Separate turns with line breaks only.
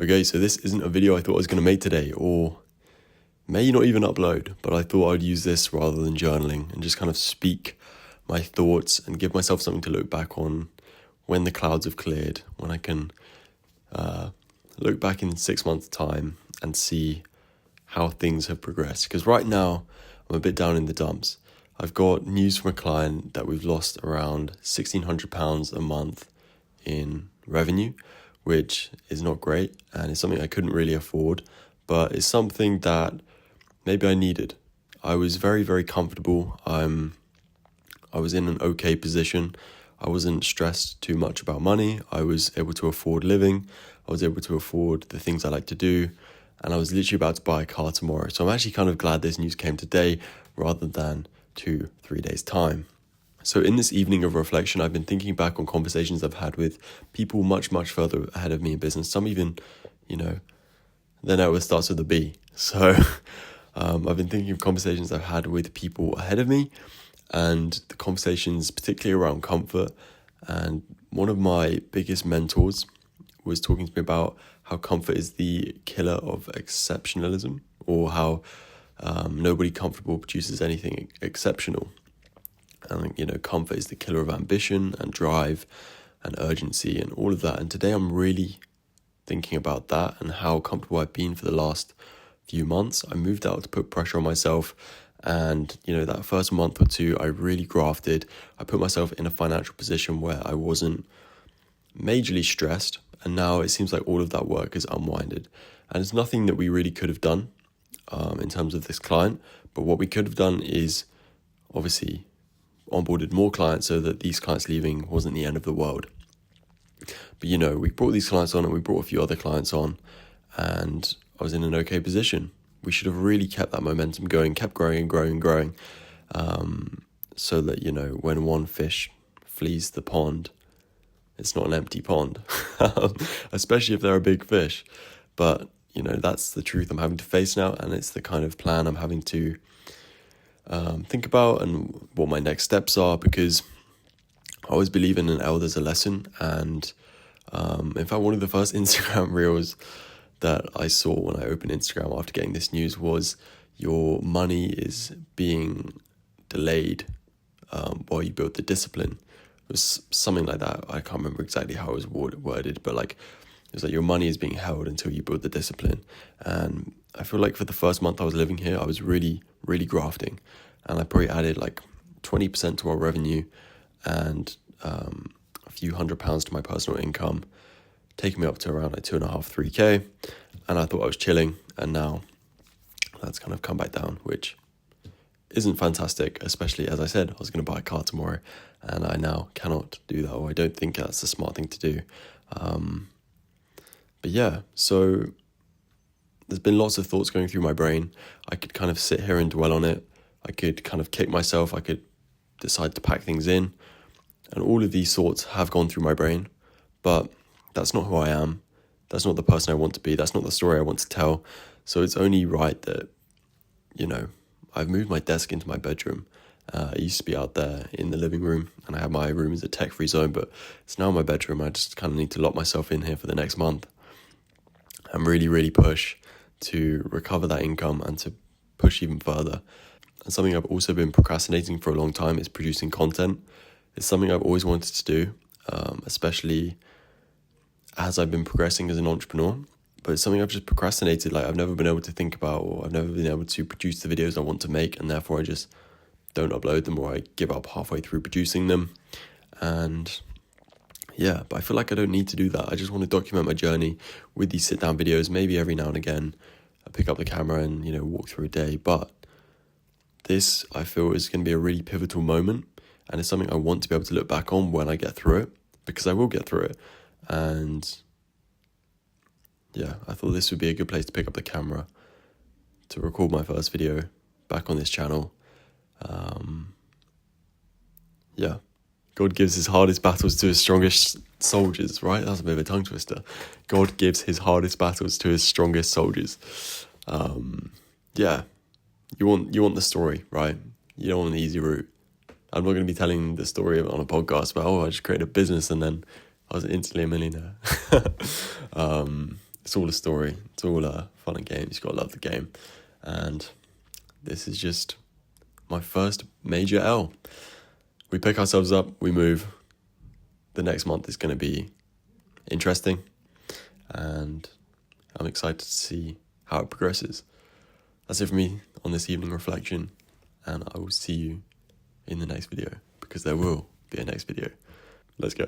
Okay, so this isn't a video I thought I was going to make today, or may not even upload, but I thought I'd use this rather than journaling and just kind of speak my thoughts and give myself something to look back on when the clouds have cleared, when I can look back in 6 months' time and see how things have progressed. Because right now, I'm a bit down in the dumps. I've got news from a client that we've lost around £1,600 a month in revenue, which is not great, and it's something I couldn't really afford, but it's something that maybe I needed. I was very, very comfortable. I was in an okay position. I wasn't stressed too much about money. I was able to afford living. I was able to afford the things I like to do, and I was literally about to buy a car tomorrow. So I'm actually kind of glad this news came today rather than 2-3 days' time. So in this evening of reflection, I've been thinking back on conversations I've had with people much, much further ahead of me in business. Some even, their net worth starts with a B. So I've been thinking of conversations I've had with people ahead of me and the conversations particularly around comfort. And one of my biggest mentors was talking to me about how comfort is the killer of exceptionalism, or how nobody comfortable produces anything exceptional. And, comfort is the killer of ambition and drive and urgency and all of that. And today I'm really thinking about that and how comfortable I've been for the last few months. I moved out to put pressure on myself. And, that first month or two, I really grafted. I put myself in a financial position where I wasn't majorly stressed. And now it seems like all of that work is unwinded. And it's nothing that we really could have done in terms of this client. But what we could have done is obviously onboarded more clients so that these clients leaving wasn't the end of the world. But, we brought these clients on and we brought a few other clients on, and I was in an okay position. We should have really kept that momentum going, kept growing and growing and growing, so that, when one fish flees the pond, it's not an empty pond, especially if they're a big fish. But, that's the truth I'm having to face now, and it's the kind of plan I'm having to think about and what my next steps are, because I always believe in an L there's a lesson. And in fact, one of the first Instagram reels that I saw when I opened Instagram after getting this news was, your money is being delayed while you build the discipline. It was something like that. I can't remember exactly how it was worded, but it was like your money is being held until you build the discipline. And I feel like for the first month I was living here, I was really, really grafting. And I probably added 20% to our revenue and a few £100s to my personal income, taking me up to around 2.5-3K. And I thought I was chilling. And now that's kind of come back down, which isn't fantastic, especially as I said, I was going to buy a car tomorrow and I now cannot do that, or I don't think that's a smart thing to do. But yeah, so there's been lots of thoughts going through my brain. I could kind of sit here and dwell on it. I could kind of kick myself. I could decide to pack things in. And all of these thoughts have gone through my brain. But that's not who I am. That's not the person I want to be. That's not the story I want to tell. So it's only right that, I've moved my desk into my bedroom. It used to be out there in the living room, and I had my room as a tech-free zone, but it's now my bedroom. I just kind of need to lock myself in here for the next month and really, really push to recover that income and to push even further. And something I've also been procrastinating for a long time is producing content. It's something I've always wanted to do, especially as I've been progressing as an entrepreneur. But it's something I've just procrastinated. I've never been able to think about, or I've never been able to produce the videos I want to make, and therefore I just don't upload them, or I give up halfway through producing them. And yeah, but I feel like I don't need to do that. I just want to document my journey with these sit-down videos. Maybe every now and again I pick up the camera and, walk through a day. But this, I feel, is going to be a really pivotal moment, and it's something I want to be able to look back on when I get through it, because I will get through it. And yeah, I thought this would be a good place to pick up the camera to record my first video back on this channel. Yeah, God gives his hardest battles to his strongest soldiers, right? That's a bit of a tongue twister. God gives his hardest battles to his strongest soldiers. Yeah, you want the story, right? You don't want the easy route. I'm not going to be telling the story on a podcast about, I just created a business and then I was instantly a millionaire. it's all a story. It's all fun and games. You gotta love the game. And this is just my first major L. We pick ourselves up, we move. The next month is going to be interesting, and I'm excited to see how it progresses. That's it for me on this evening reflection, and I will see you in the next video, because there will be a next video. Let's go.